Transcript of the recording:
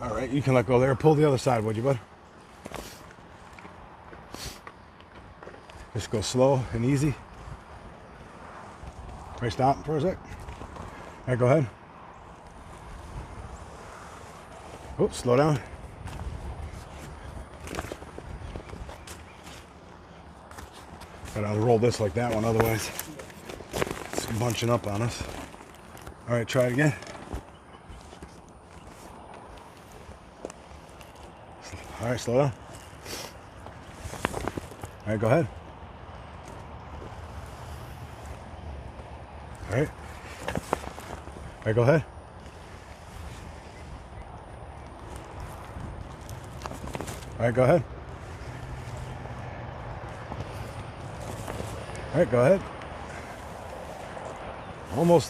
All right, you can let go there. Pull the other side, would you, bud? Just go slow and easy. All right, stop for a sec. All right, go ahead. Oh, slow down. Gotta roll this like that one, otherwise it's bunching up on us. All right, try it again. All right, slow down. All right, go ahead. All right. All right, go ahead. All right, go ahead. All right, go ahead. Almost.